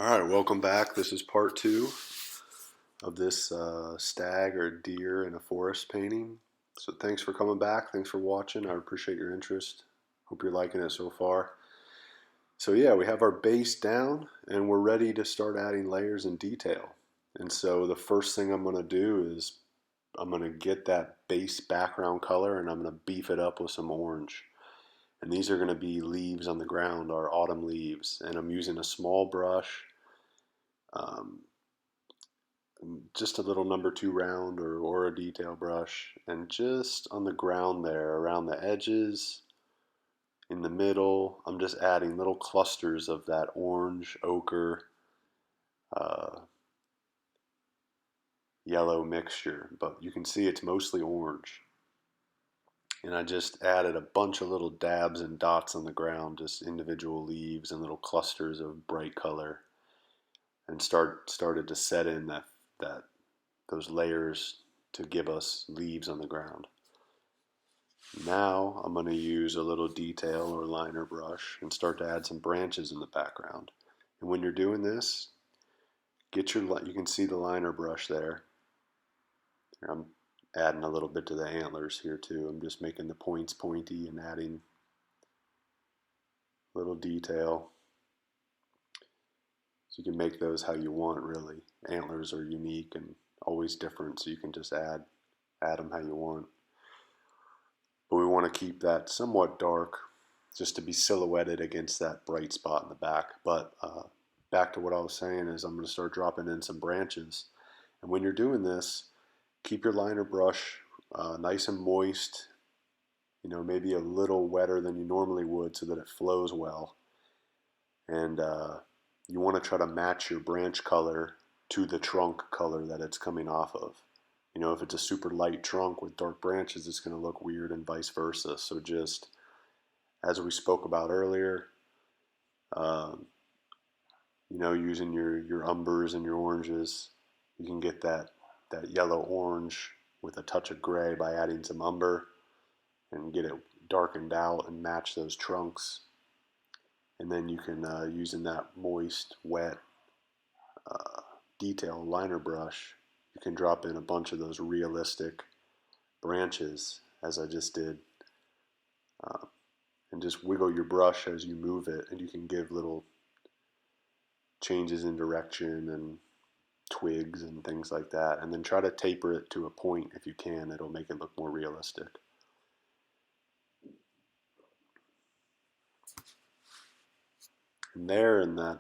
All right, welcome back. This is part two of this stag or deer in a forest painting. So thanks for coming back. Thanks for watching. I appreciate your interest. Hope you're liking it so far. So yeah, we have our base down and we're ready to start adding layers and detail. And so the first thing I'm going to do is I'm going to get that base background color and I'm going to beef it up with some orange. And these are going to be leaves on the ground, our autumn leaves. And I'm using a small brush. Um, just a little number 2 round or a detail brush, and just on the ground there around the edges in the middle I'm just adding little clusters of that orange ochre uh, yellow mixture, but you can see it's mostly orange. And I just added a bunch of little dabs and dots on the ground, just individual leaves and little clusters of bright color, and started to set in that those layers to give us leaves on the ground. Now I'm going to use a little detail or liner brush and start to add some branches in the background. And when you're doing this, you can see the liner brush there. I'm adding a little bit to the antlers here too. I'm just making the points pointy and adding little detail. So you can make those how you want, really. Antlers are unique and always different, so you can just add them how you want. But we want to keep that somewhat dark just to be silhouetted against that bright spot in the back. But back to what I was saying is I'm going to start dropping in some branches. And when you're doing this, keep your liner brush nice and moist, maybe a little wetter than you normally would so that it flows well. And you want to try to match your branch color to the trunk color that it's coming off of. If it's a super light trunk with dark branches, it's going to look weird and vice versa. So just as we spoke about earlier, um, using your umbers and your oranges, you can get that yellow orange with a touch of gray by adding some umber and get it darkened out and match those trunks. And then you can, using that moist, wet uh, detail liner brush, you can drop in a bunch of those realistic branches, as I just did, uh, and just wiggle your brush as you move it, and you can give little changes in direction and twigs and things like that, and then try to taper it to a point if you can. It'll make it look more realistic. And there in that,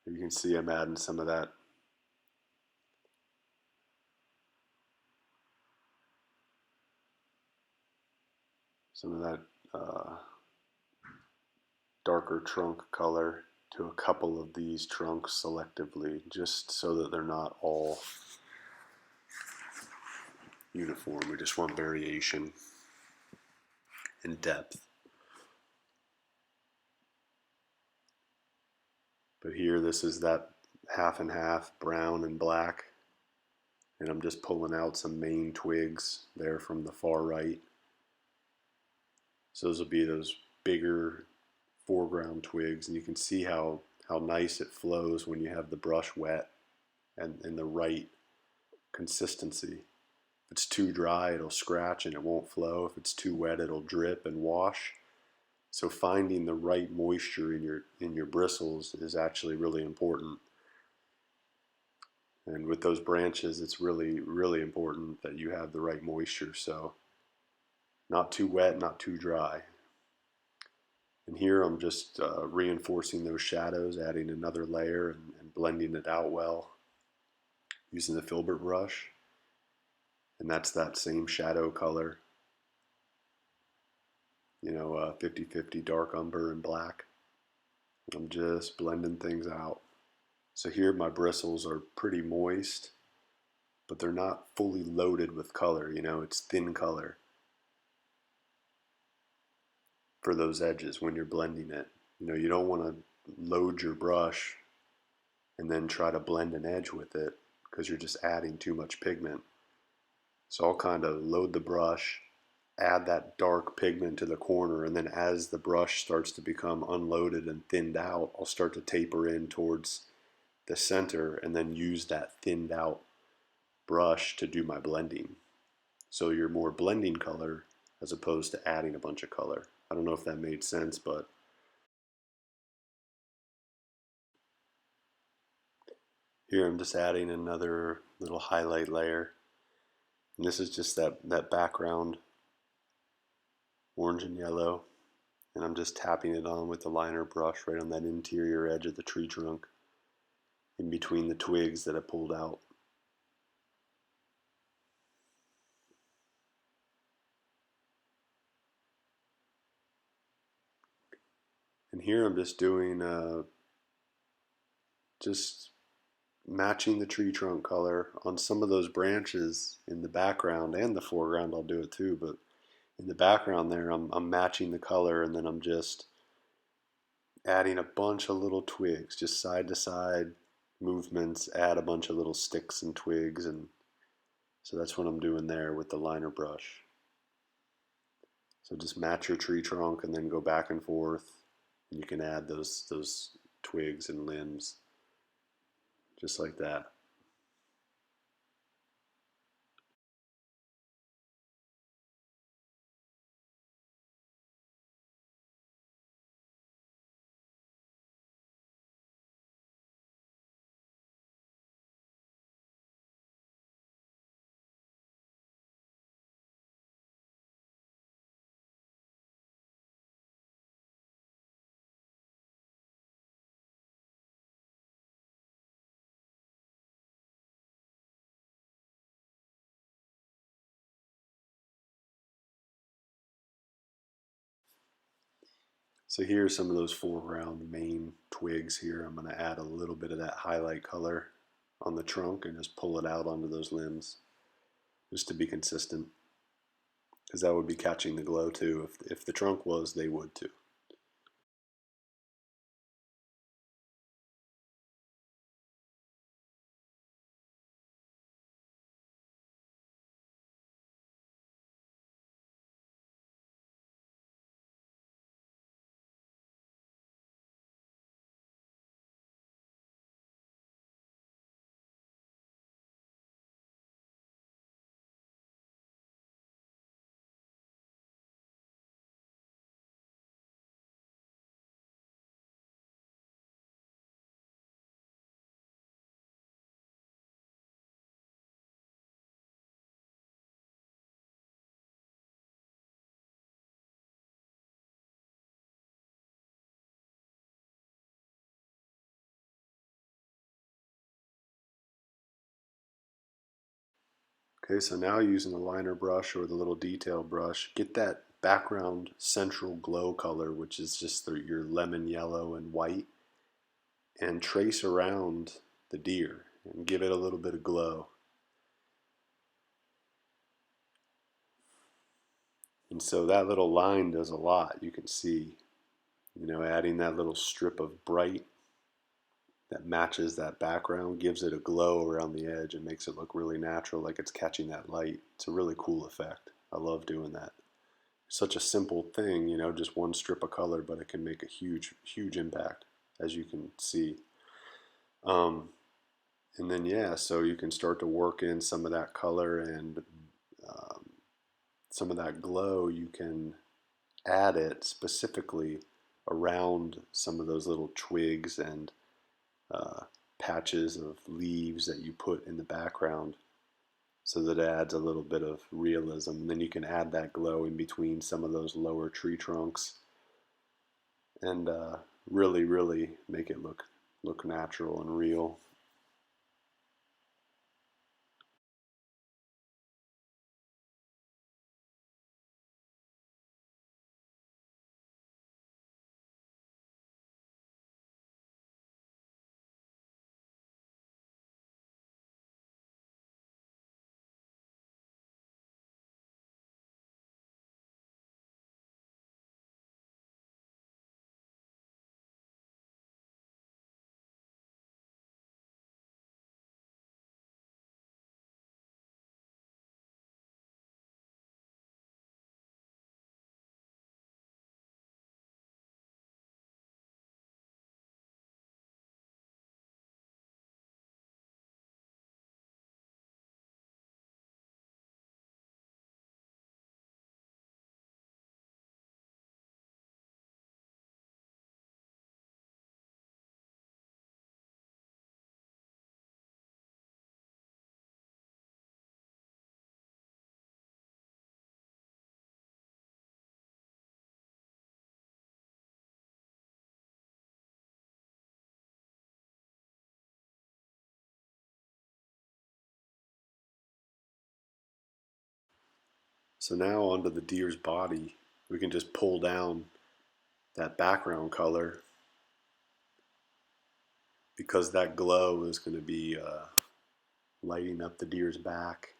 you can see I'm adding some of that uh, darker trunk color to a couple of these trunks selectively, just so that they're not all uniform. We just want variation in depth. But here, this is that half and half brown and black, and I'm just pulling out some main twigs there from the far right. So those will be those bigger foreground twigs, and you can see how nice it flows when you have the brush wet and in the right consistency. If it's too dry, it'll scratch and it won't flow. If it's too wet, it'll drip and wash. So finding the right moisture in your bristles is actually really important. And with those branches, it's really, really important that you have the right moisture. So not too wet, not too dry. And here I'm just reinforcing those shadows, adding another layer and blending it out well using the filbert brush. And that's that same shadow color, 50-50 dark umber and black. I'm just blending things out. So here my bristles are pretty moist, but they're not fully loaded with color. It's thin color for those edges when you're blending it. You don't want to load your brush and then try to blend an edge with it because you're just adding too much pigment. So I'll kind of load the brush, add that dark pigment to the corner, and then as the brush starts to become unloaded and thinned out, I'll start to taper in towards the center and then use that thinned out brush to do my blending. So you're more blending color as opposed to adding a bunch of color. I don't know if that made sense, but here I'm just adding another little highlight layer. And this is just that background orange and yellow. And I'm just tapping it on with the liner brush right on that interior edge of the tree trunk in between the twigs that I pulled out. And here I'm just doing just matching the tree trunk color on some of those branches in the background and the foreground. I'll do it too, but in the background there I'm matching the color, and then I'm just adding a bunch of little twigs, just side to side movements, add a bunch of little sticks and twigs, and so that's what I'm doing there with the liner brush. So just match your tree trunk and then go back and forth, and you can add those twigs and limbs just like that. So here's some of those foreground main twigs here. I'm going to add a little bit of that highlight color on the trunk and just pull it out onto those limbs just to be consistent, because that would be catching the glow too. If the trunk was, they would too. Okay, so now using the liner brush or the little detail brush, get that background central glow color, which is just your lemon yellow and white, and trace around the deer and give it a little bit of glow. And so that little line does a lot. You can see, adding that little strip of bright that matches that background gives it a glow around the edge and makes it look really natural, like it's catching that light. It's a really cool effect. I love doing that. Such a simple thing, just one strip of color, but it can make a huge, huge impact, as you can see. Um, and then, yeah, so you can start to work in some of that color and um, some of that glow. You can add it specifically around some of those little twigs and uh, patches of leaves that you put in the background, so that it adds a little bit of realism. And then you can add that glow in between some of those lower tree trunks and really, really make it look natural and real. So now onto the deer's body, we can just pull down that background color because that glow is going to be lighting up the deer's back.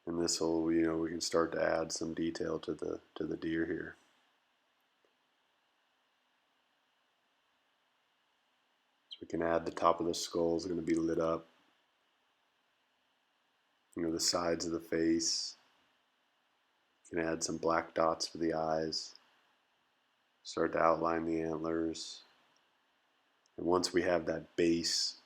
And this will, we can start to add some detail to the deer here. So we can add the top of the skull is going to be lit up. The sides of the face. You can add some black dots for the eyes. Start to outline the antlers. And once we have that base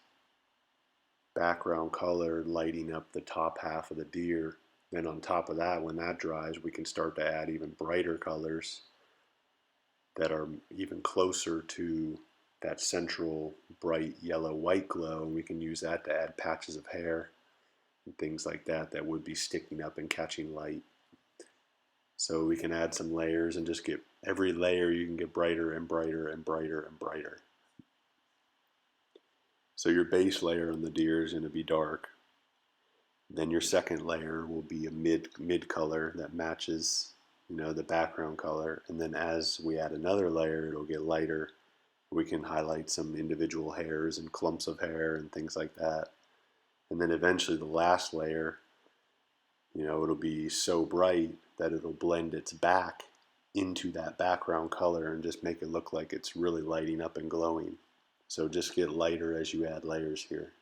background color lighting up the top half of the deer, then on top of that, when that dries, we can start to add even brighter colors that are even closer to that central bright yellow-white glow, and we can use that to add patches of hair and things like that that would be sticking up and catching light. So we can add some layers and just get every layer you can get brighter and brighter and brighter and brighter. So your base layer on the deer is going to be dark. Then your second layer will be a mid color that matches, the background color. And then as we add another layer, it'll get lighter. We can highlight some individual hairs and clumps of hair and things like that. And then eventually the last layer, it'll be so bright that it'll blend its back into that background color and just make it look like it's really lighting up and glowing. So just get lighter as you add layers here.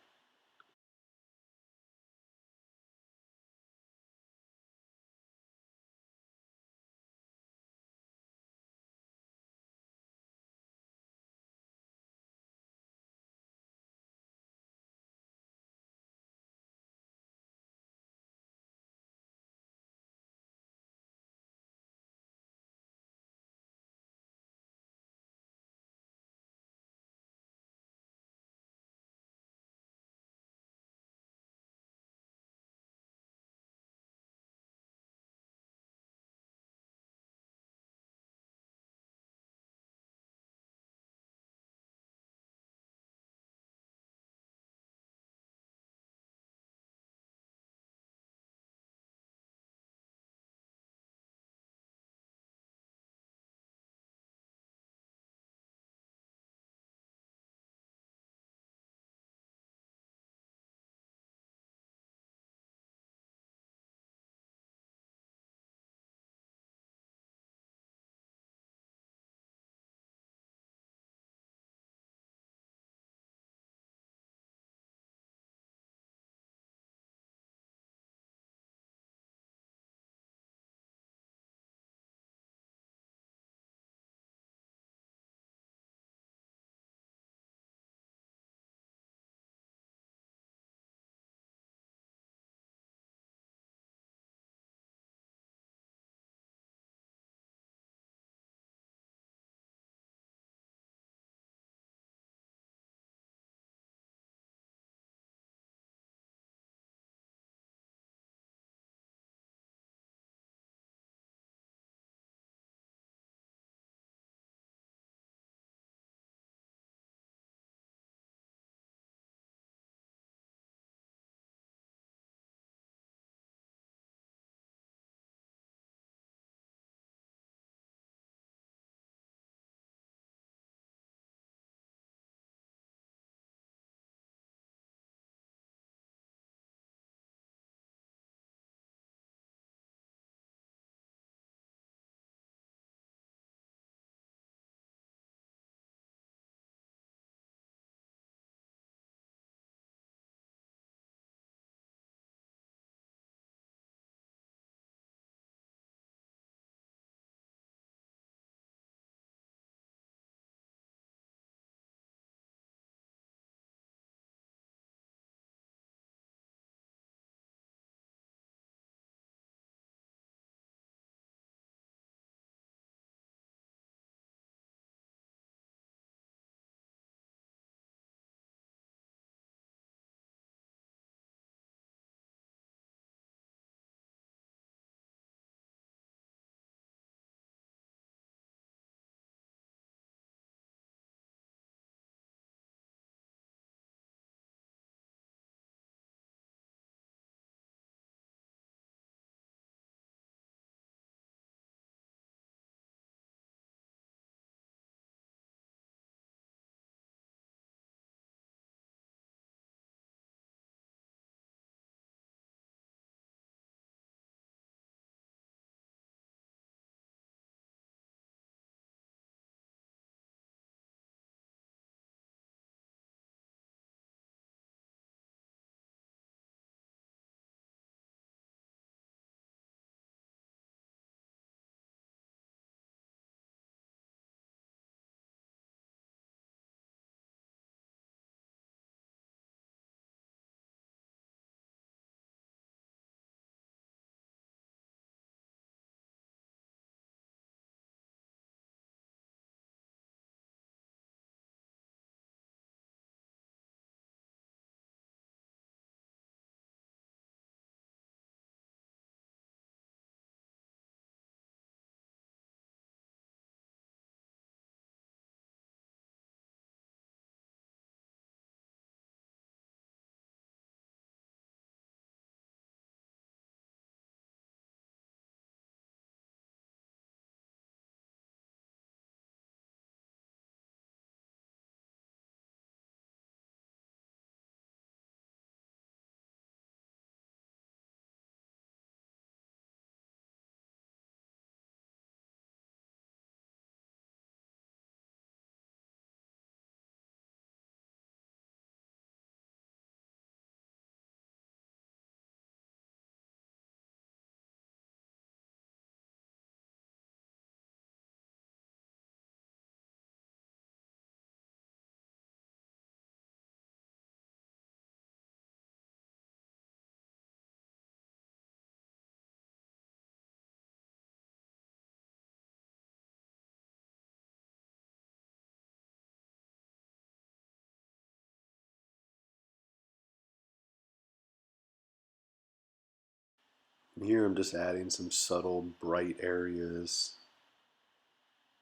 And here I'm just adding some subtle bright areas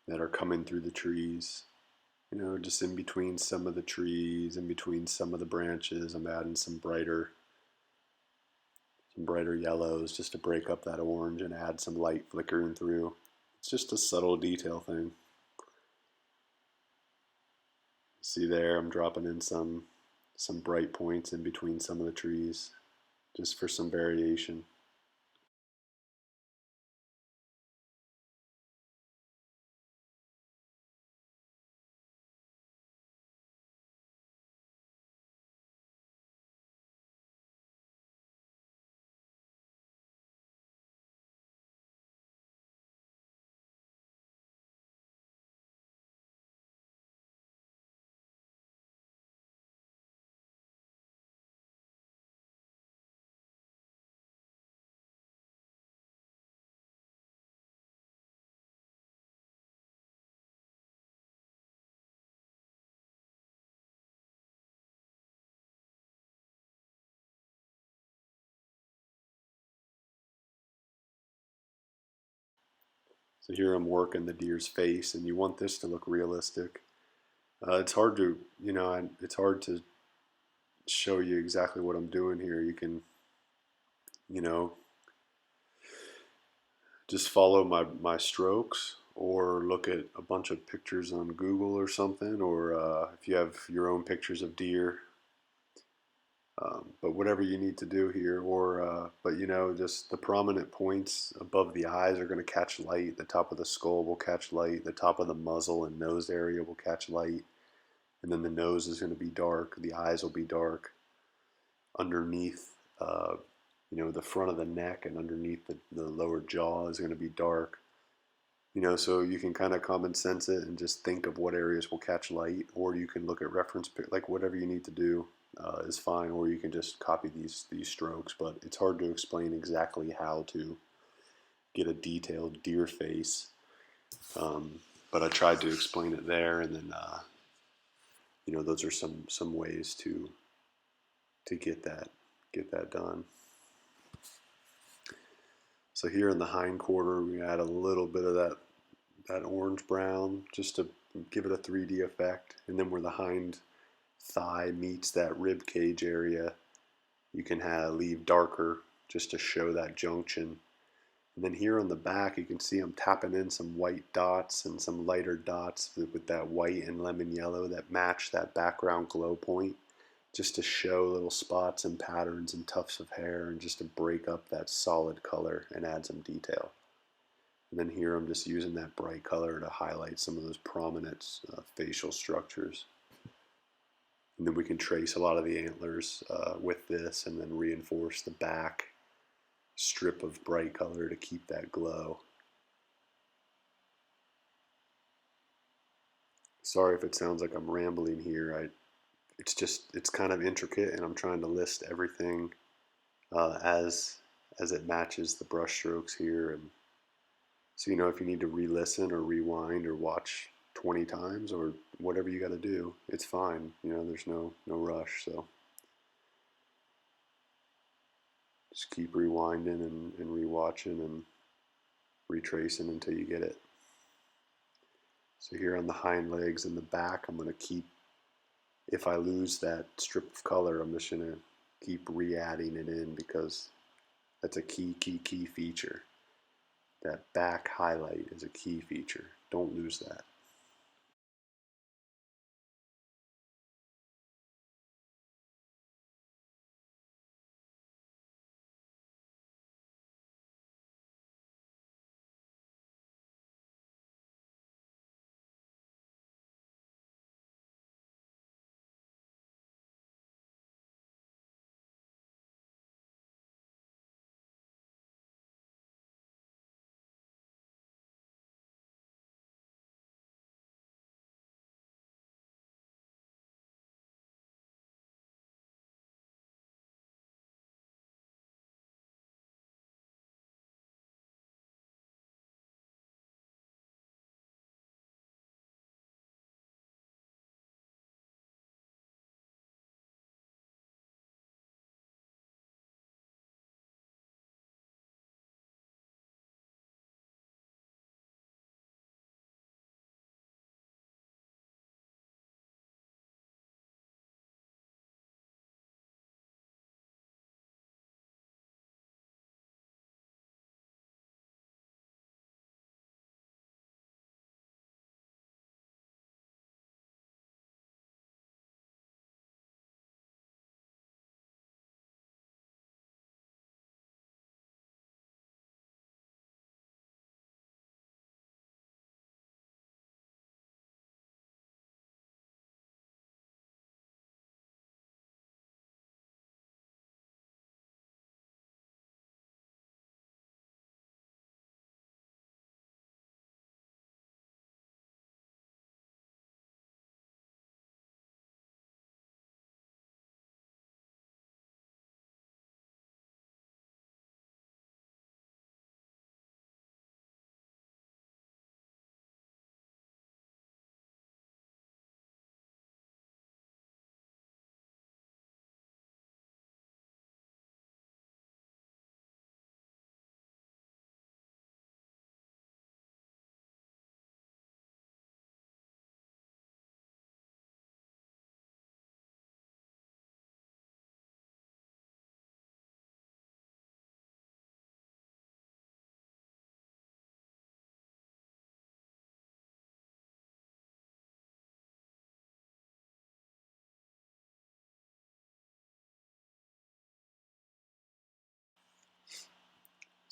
that are coming through the trees. You know, just in between some of the trees, in between some of the branches, I'm adding some brighter yellows just to break up that orange and add some light flickering through. It's just a subtle detail thing. See there, I'm dropping in some bright points in between some of the trees just for some variation. So here I'm working the deer's face, and you want this to look realistic. It's hard to, it's hard to show you exactly what I'm doing here. You can, you know, just follow my strokes or look at a bunch of pictures on Google or something, or if you have your own pictures of deer, but whatever you need to do here, or but just the prominent points above the eyes are going to catch light. The top of the skull will catch light. The top of the muzzle and nose area will catch light, and then the nose is going to be dark. The eyes will be dark. Underneath, the front of the neck and underneath the lower jaw is going to be dark. So you can kind of common sense it and just think of what areas will catch light, or you can look at reference, like whatever you need to do is fine, or you can just copy these strokes. But it's hard to explain exactly how to get a detailed deer face. But I tried to explain it there, and then those are some ways to get that done. So here in the hind quarter, we add a little bit of that orange brown just to give it a 3D effect. And then where the hind thigh meets that rib cage area, you can leave darker just to show that junction. And then here on the back, you can see I'm tapping in some white dots and some lighter dots with that white and lemon yellow that match that background glow point, just to show little spots and patterns and tufts of hair, and just to break up that solid color and add some detail. And then here I'm just using that bright color to highlight some of those prominent facial structures. And then we can trace a lot of the antlers with this, and then reinforce the back strip of bright color to keep that glow. Sorry if it sounds like I'm rambling here. It's kind of intricate, and I'm trying to list everything as it matches the brush strokes here. And so if you need to re-listen or rewind or watch 20 times or whatever you got to do, it's fine. There's no rush. So just keep rewinding and rewatching and retracing until you get it. So here on the hind legs and the back, I'm going to keep, if I lose that strip of color, I'm just going to keep re-adding it in, because that's a key feature. That back highlight is a key feature. Don't lose that.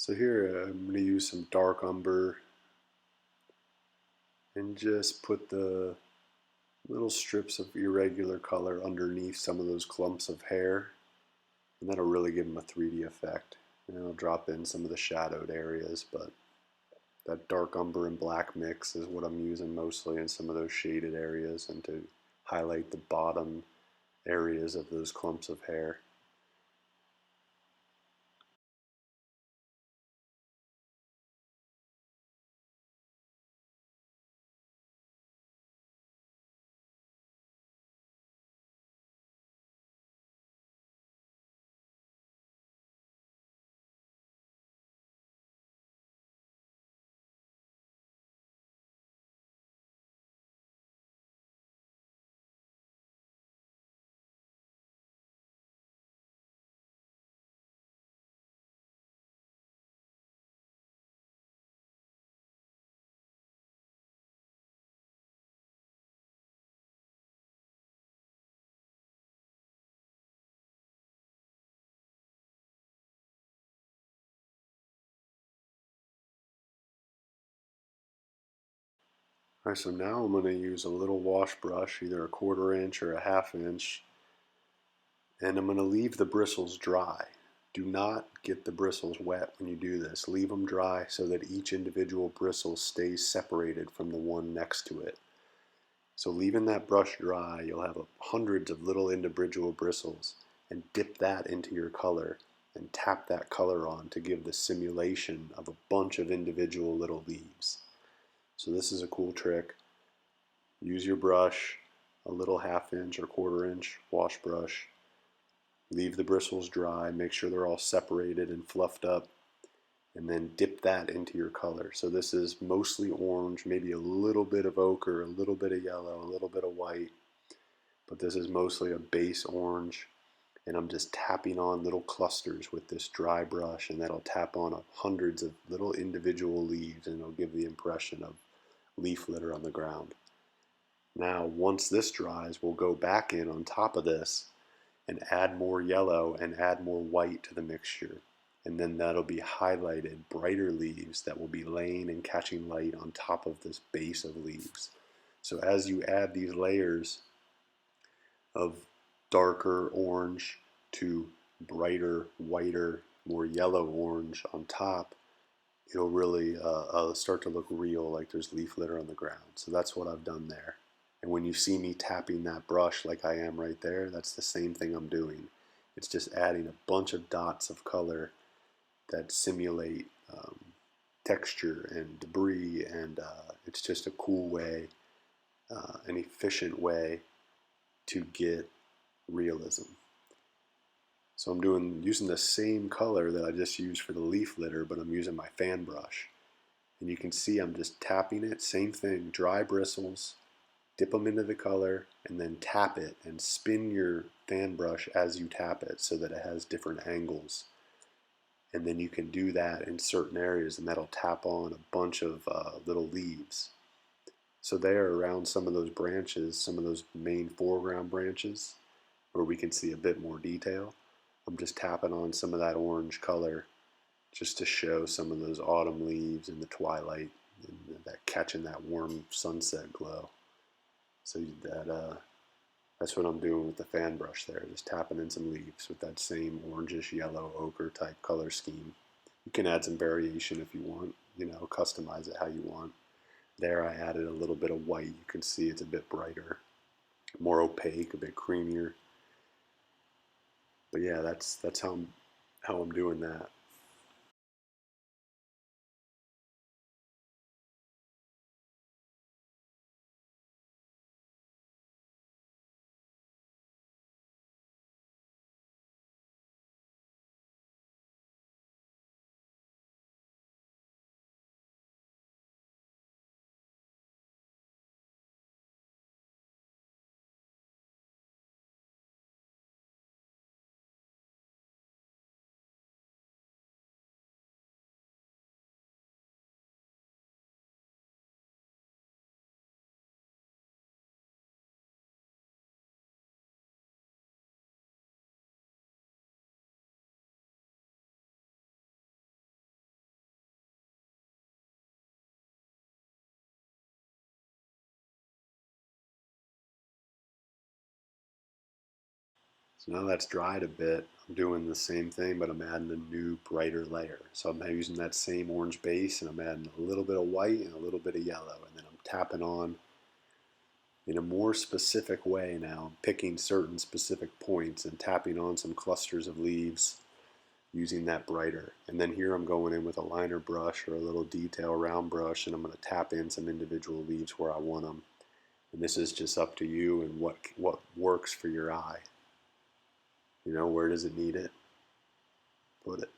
So here I'm going to use some dark umber and just put the little strips of irregular color underneath some of those clumps of hair, and that'll really give them a 3D effect. And I'll drop in some of the shadowed areas, but that dark umber and black mix is what I'm using mostly in some of those shaded areas and to highlight the bottom areas of those clumps of hair. Alright, so now I'm going to use a little wash brush, either a 1/4 inch or a 1/2 inch, and I'm going to leave the bristles dry. Do not get the bristles wet when you do this. Leave them dry so that each individual bristle stays separated from the one next to it. So leaving that brush dry, you'll have hundreds of little individual bristles, and dip that into your color and tap that color on to give the simulation of a bunch of individual little leaves. So this is a cool trick. Use your brush, a little 1/2 inch or 1/4 inch wash brush. Leave the bristles dry, make sure they're all separated and fluffed up, and then dip that into your color. So this is mostly orange, maybe a little bit of ochre, a little bit of yellow, a little bit of white, but this is mostly a base orange. And I'm just tapping on little clusters with this dry brush, and that'll tap on hundreds of little individual leaves, and it'll give the impression of leaf litter on the ground. Now, once this dries, we'll go back in on top of this and add more yellow and add more white to the mixture. And then that'll be highlighted, brighter leaves that will be laying and catching light on top of this base of leaves. So as you add these layers of darker orange to brighter, whiter, more yellow orange on top, it'll really start to look real, like there's leaf litter on the ground. So that's what I've done there. And when you see me tapping that brush like I am right there, that's the same thing I'm doing. It's just adding a bunch of dots of color that simulate texture and debris, and it's just a cool way, an efficient way to get realism. So I'm using the same color that I just used for the leaf litter, but I'm using my fan brush. And you can see I'm just tapping it, same thing, dry bristles, dip them into the color, and then tap it and spin your fan brush as you tap it so that it has different angles. And then you can do that in certain areas, and that'll tap on a bunch of little leaves. So there around some of those branches, some of those main foreground branches, where we can see a bit more detail, I'm just tapping on some of that orange color just to show some of those autumn leaves in the twilight and that catching that warm sunset glow. So that's what I'm doing with the fan brush there, just tapping in some leaves with that same orangish yellow ochre type color scheme. You can add some variation if you want, customize it how you want. There I added a little bit of white. You can see it's a bit brighter, more opaque, a bit creamier. But yeah, that's how I'm doing that. So now that's dried a bit, I'm doing the same thing, but I'm adding a new brighter layer. So I'm using that same orange base, and I'm adding a little bit of white and a little bit of yellow, and then I'm tapping on in a more specific way now, picking certain specific points and tapping on some clusters of leaves using that brighter. And then here I'm going in with a liner brush or a little detail round brush, and I'm going to tap in some individual leaves where I want them. And this is just up to you and what works for your eye. You know, where does it need it? Put it.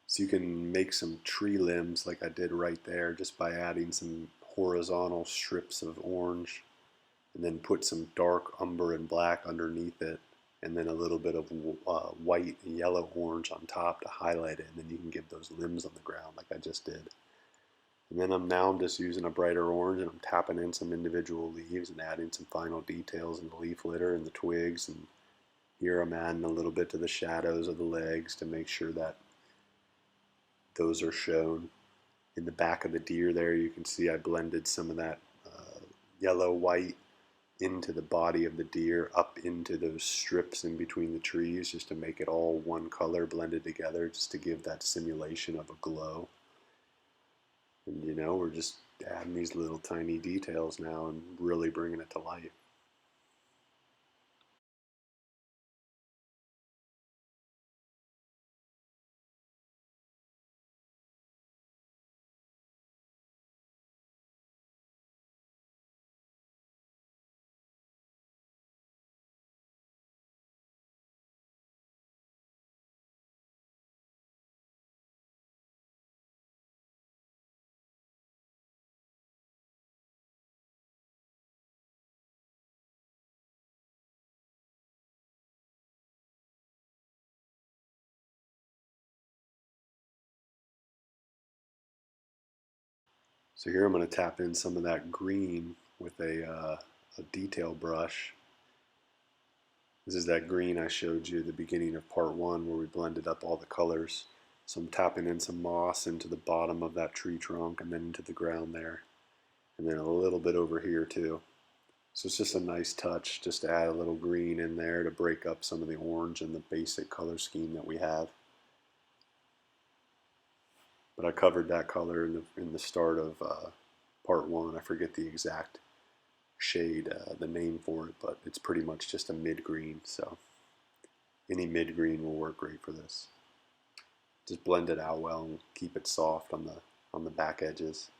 So you can make some tree limbs like I did right there just by adding some horizontal strips of orange and then put some dark umber and black underneath it, and then a little bit of white and yellow orange on top to highlight it, and then you can give those limbs on the ground like I just did. And then I'm just using a brighter orange, and I'm tapping in some individual leaves and adding some final details in the leaf litter and the twigs. And here I'm adding a little bit to the shadows of the legs to make sure that those are shown. In the back of the deer there, you can see I blended some of that yellow white into the body of the deer, up into those strips in between the trees, just to make it all one color blended together, just to give that simulation of a glow. And you know, we're just adding these little tiny details now and really bringing it to life. So here I'm going to tap in some of that green with a detail brush. This is that green I showed you at the beginning of part one where we blended up all the colors. So I'm tapping in some moss into the bottom of that tree trunk and then into the ground there. And then a little bit over here too. So it's just a nice touch just to add a little green in there to break up some of the orange and the basic color scheme that we have. But I covered that color in the start of part one. I forget the exact shade, the name for it, but it's pretty much just a mid-green. So any mid-green will work great for this. Just blend it out well and keep it soft on the back edges.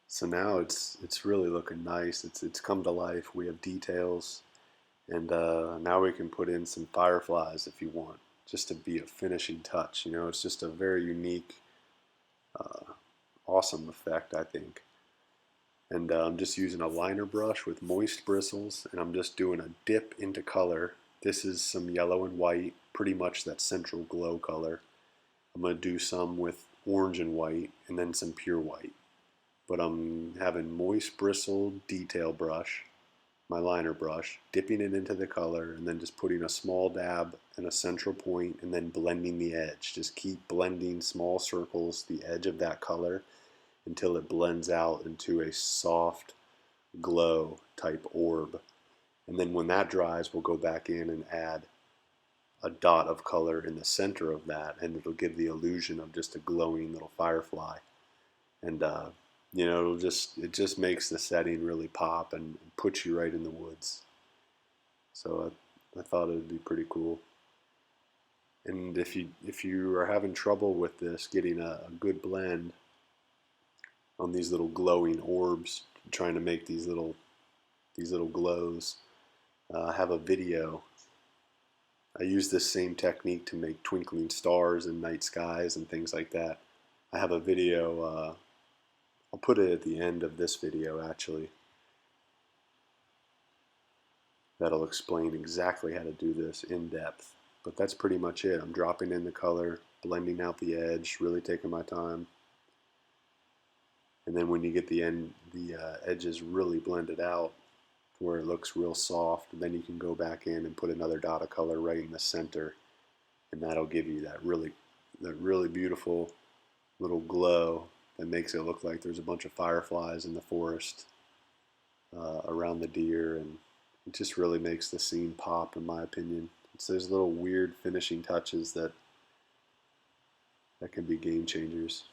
So now it's really looking nice. It's come to life. We have details, and now we can put in some fireflies if you want, just to be a finishing touch. You know, it's just a very unique, awesome effect, I think. And I'm just using a liner brush with moist bristles, and I'm just doing a dip into color. This is some yellow and white, pretty much that central glow color. I'm going to do some with orange and white, and then some pure white. But I'm having moist bristled detail brush, my liner brush, dipping it into the color, and then just putting a small dab and a central point, and then blending the edge. Just keep blending small circles, the edge of that color, until it blends out into a soft glow type orb. And then when that dries, we'll go back in and add a dot of color in the center of that, and it'll give the illusion of just a glowing little firefly. And you know, it just makes the setting really pop and puts you right in the woods. So I thought it would be pretty cool. And if you are having trouble with this, getting a good blend on these little glowing orbs, trying to make these little glows, I have a video. I use this same technique to make twinkling stars and night skies and things like that. I have a video. I'll put it at the end of this video actually. That'll explain exactly how to do this in depth. But that's pretty much it. I'm dropping in the color, blending out the edge, really taking my time. And then when you get the edges really blended out where it looks real soft, then you can go back in and put another dot of color right in the center, and that'll give you that really beautiful little glow that makes it look like there's a bunch of fireflies in the forest around the deer, and it just really makes the scene pop, in my opinion. It's those little weird finishing touches that can be game changers.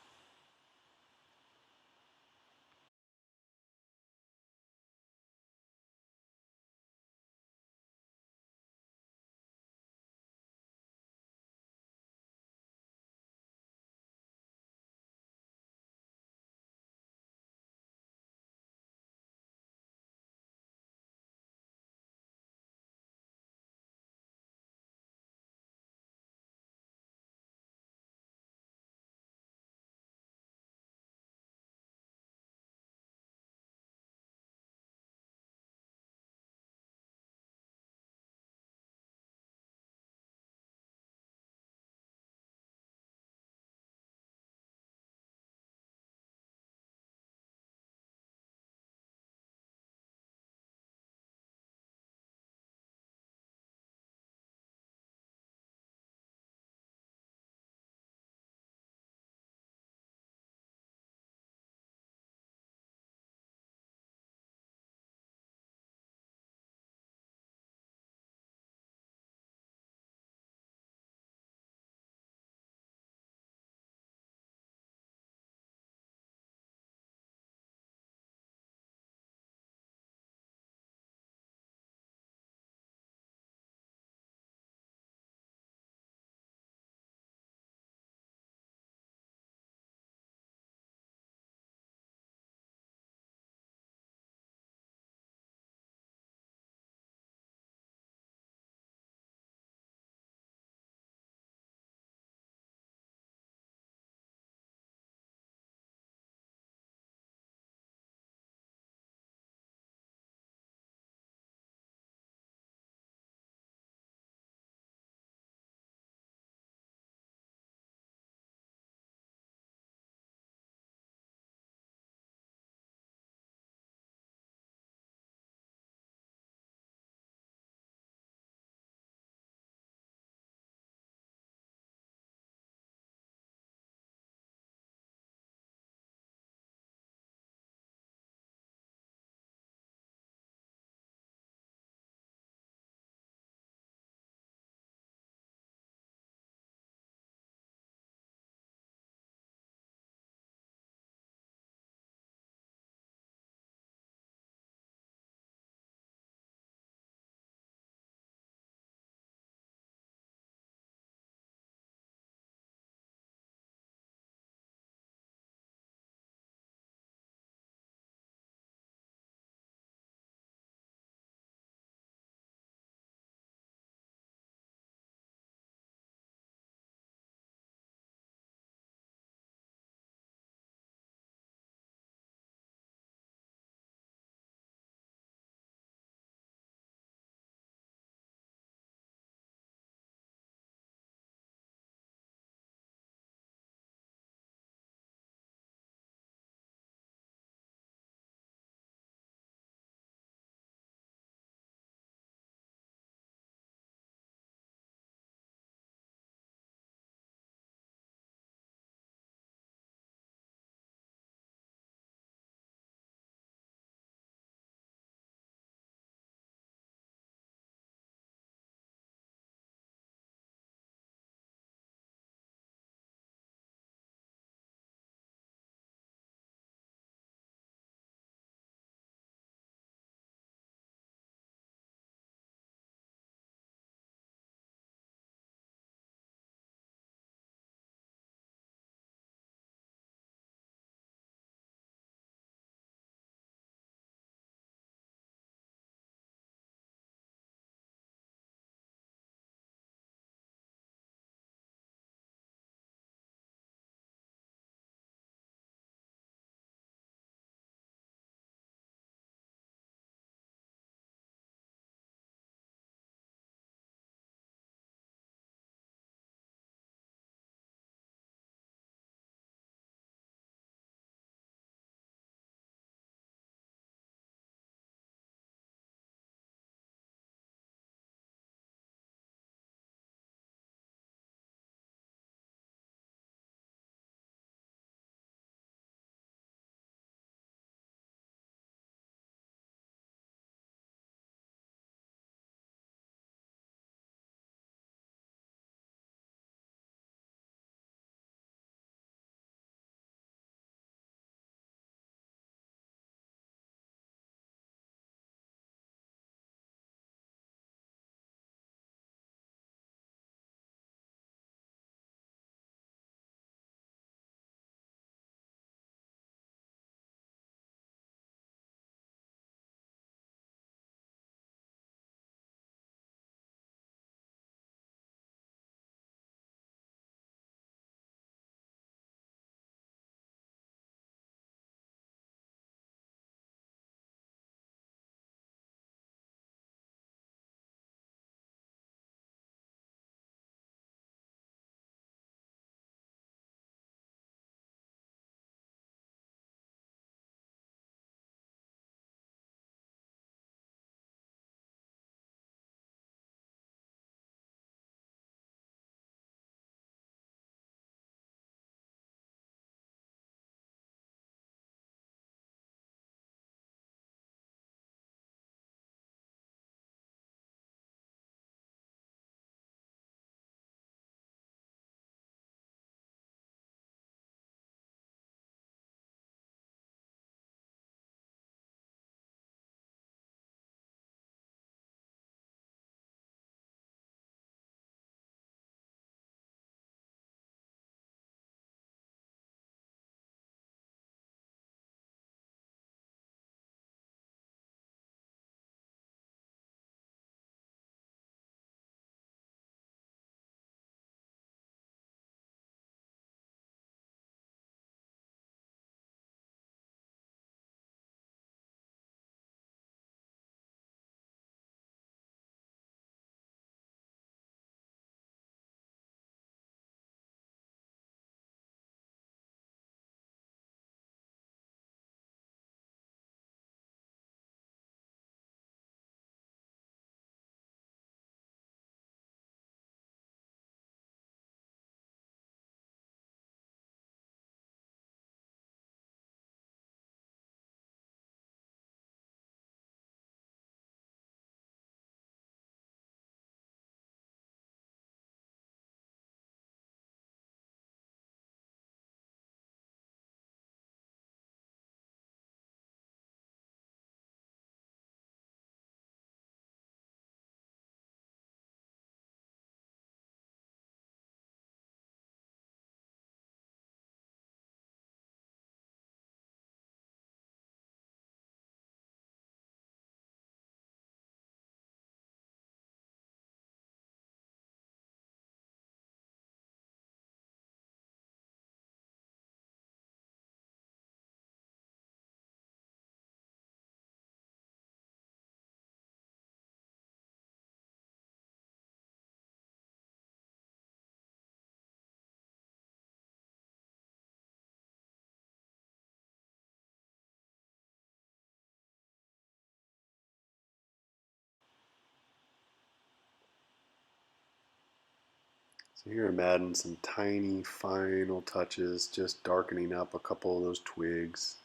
So here I'm adding some tiny final touches, just darkening up a couple of those twigs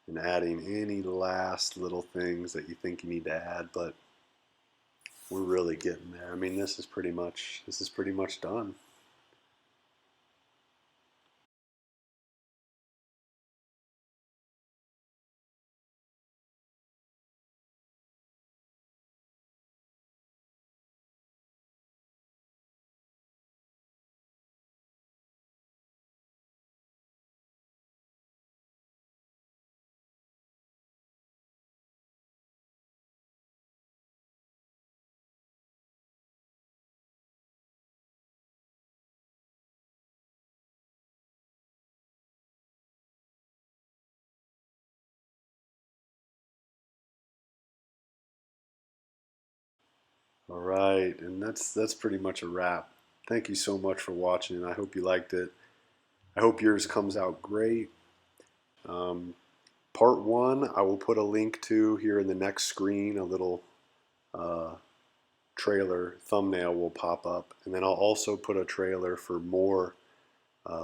and adding any last little things that you think you need to add, but we're really getting there. I mean, this is pretty much done. All right, and that's pretty much a wrap. Thank you so much for watching. I hope you liked it. I hope yours comes out great. Um, Part one, I will put a link to here in the next screen. A little uh, trailer thumbnail will pop up, and then I'll also put a trailer for more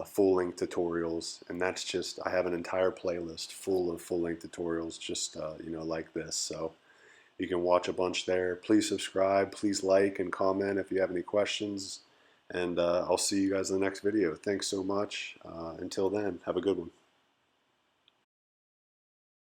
full-length tutorials. And that's just, I have an entire playlist full of full-length tutorials, just like this. So you can watch a bunch there. Please subscribe. Please like and comment if you have any questions. And I'll see you guys in the next video. Thanks so much. Until then, have a good one.